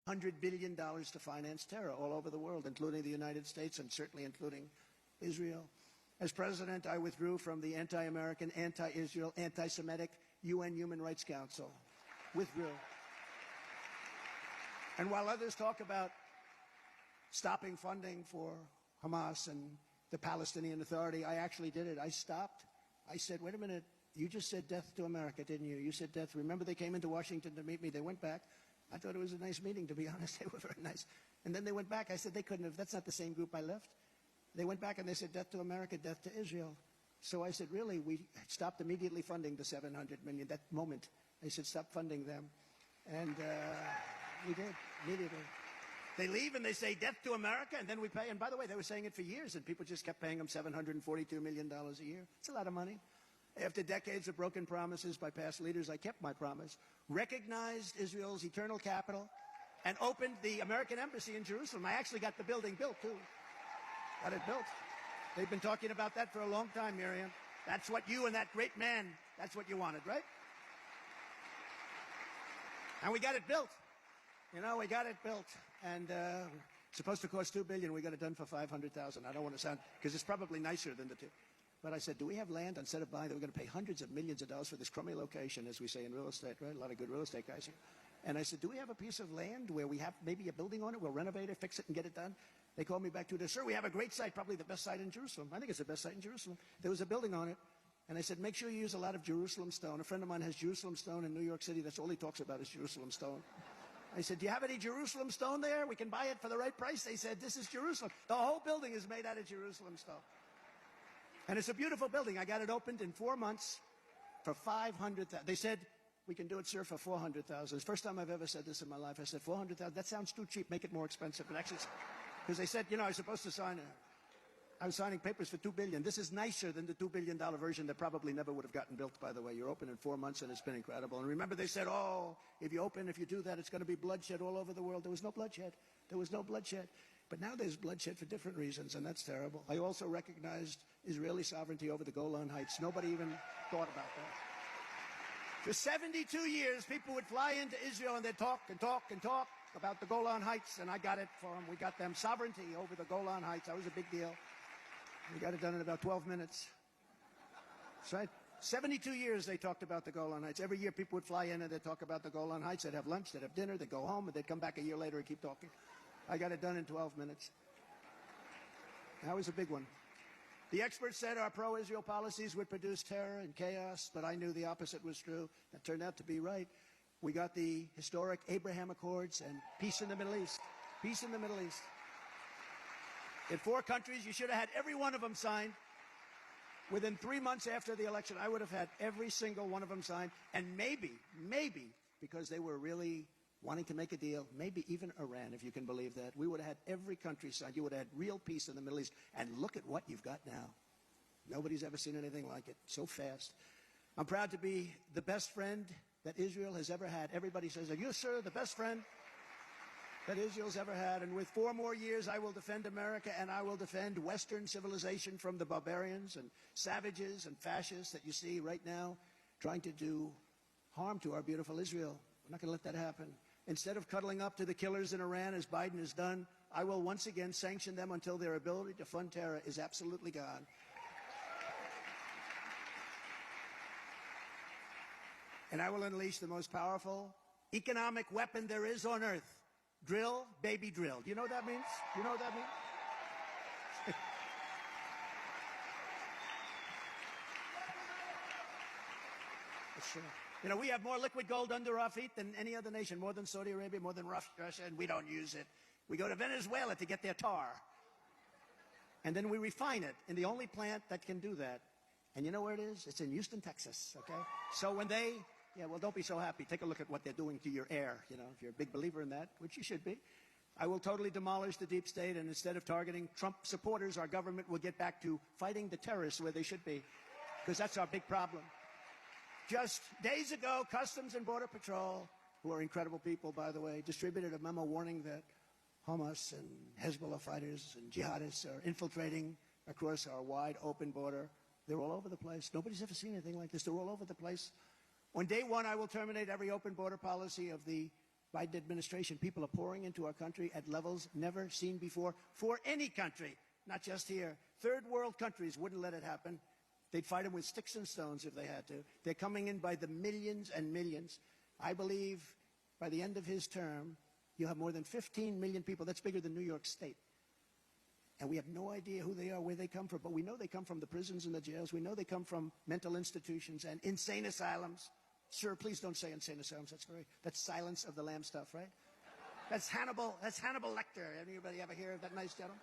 $100 billion to finance terror all over the world, including the United States and certainly including Israel. As president, I withdrew from the anti-American, anti-Israel, anti-Semitic UN Human Rights Council. Withdrew. And while others talk about stopping funding for Hamas and the Palestinian Authority, I actually did it. I stopped. I said, wait a minute, you just said death to America, didn't you? You said death. Remember they came into Washington to meet me. They went back. I thought it was a nice meeting, to be honest. They were very nice. And then they went back. I said, they couldn't have. That's not the same group I left. They went back and they said, death to America, death to Israel. So I said, really? We stopped immediately funding the $700 million. That moment, I said, stop funding them. And we did, immediately. They leave and they say, death to America, and then we pay. And by the way, they were saying it for years, and people just kept paying them $742 million a year. It's a lot of money. After decades of broken promises by past leaders, I kept my promise, recognized Israel's eternal capital, and opened the American embassy in Jerusalem. I actually got the building built, too. Got it built. They've been talking about that for a long time, Miriam. That's what you and that great man, that's what you wanted, right? And we got it built. You know, we got it built. And it's supposed to cost $2 billion. We got it done for $500,000. I don't want to sound, because it's probably nicer than the two. But I said, do we have land? Instead of buying that, we're going to pay hundreds of millions of dollars for this crummy location, as we say in real estate, right? A lot of good real estate guys here. And I said, do we have a piece of land where we have maybe a building on it? We'll renovate it, fix it, and get it done. They called me back to it. Sir, we have a great site, probably the best site in Jerusalem. I think it's the best site in Jerusalem. There was a building on it. And I said, make sure you use a lot of Jerusalem stone. A friend of mine has Jerusalem stone in New York City. That's all he talks about is Jerusalem stone. I said, do you have any Jerusalem stone there? We can buy it for the right price. They said, this is Jerusalem. The whole building is made out of Jerusalem stone. And it's a beautiful building. I got it opened in 4 months for $500,000. They said, we can do it, sir, for $400,000. It's the first time I've ever said this in my life. I said, $400,000? That sounds too cheap. Make it more expensive. But actually, because they said, you know, I was supposed to sign I was signing papers for $2 billion. This is nicer than the $2 billion version that probably never would have gotten built, by the way. You're open in 4 months, and it's been incredible. And remember, they said, oh, if you do that, it's going to be bloodshed all over the world. There was no bloodshed. There was no bloodshed. But now there's bloodshed for different reasons, and that's terrible. I also recognized Israeli sovereignty over the Golan Heights. Nobody even thought about that. For 72 years, people would fly into Israel, and they'd talk and talk and talk about the Golan Heights, and I got it for them. We got them sovereignty over the Golan Heights. That was a big deal. We got it done in about 12 minutes. That's right. 72 years they talked about the Golan Heights. Every year people would fly in and they'd talk about the Golan Heights. They'd have lunch, they'd have dinner, they'd go home, and they'd come back a year later and keep talking. I got it done in 12 minutes. That was a big one. The experts said our pro-Israel policies would produce terror and chaos, but I knew the opposite was true. That turned out to be right. We got the historic Abraham Accords and peace in the Middle East. Peace in the Middle East. In 4 countries, you should have had every one of them signed. Within 3 months after the election, I would have had every single one of them signed. And maybe, because they were really wanting to make a deal, maybe even Iran, if you can believe that, we would have had every country signed. You would have had real peace in the Middle East. And look at what you've got now. Nobody's ever seen anything like it. So fast. I'm proud to be the best friend that Israel has ever had. Everybody says, are you, sir, the best friend that Israel's ever had? And with 4 more years, I will defend America, and I will defend Western civilization from the barbarians and savages and fascists that you see right now trying to do harm to our beautiful Israel. We're not going to let that happen. Instead of cuddling up to the killers in Iran, as Biden has done, I will once again sanction them until their ability to fund terror is absolutely gone. And I will unleash the most powerful economic weapon there is on earth. Drill, baby, drill. Do you know what that means? Do you know what that means? It's true. You know, we have more liquid gold under our feet than any other nation, more than Saudi Arabia, more than Russia, and we don't use it. We go to Venezuela to get their tar. And then we refine it in the only plant that can do that. And you know where it is? It's in Houston, Texas, okay? So when they... Yeah, well, don't be so happy. Take a look at what they're doing to your air, you know, if you're a big believer in that, which you should be. I will totally demolish the deep state, and instead of targeting Trump supporters, our government will get back to fighting the terrorists where they should be, because that's our big problem. Just days ago, Customs and Border Patrol, who are incredible people, by the way, distributed a memo warning that Hamas and Hezbollah fighters and jihadists are infiltrating across our wide open border. They're all over the place. Nobody's ever seen anything like this. They're all over the place. On day 1, I will terminate every open border policy of the Biden administration, people are pouring into our country at levels never seen before for any country, not just here. Third world countries wouldn't let it happen. They'd fight them with sticks and stones if they had to. They're coming in by the millions and millions. I believe by the end of his term, you'll have more than 15 million people. That's bigger than New York State. And we have no idea who they are, where they come from. But we know they come from the prisons and the jails. We know they come from mental institutions and insane asylums. Sir, please don't say insane asylums. That's Silence of the Lamb stuff, right? That's Hannibal Lecter. Anybody ever hear of that nice gentleman?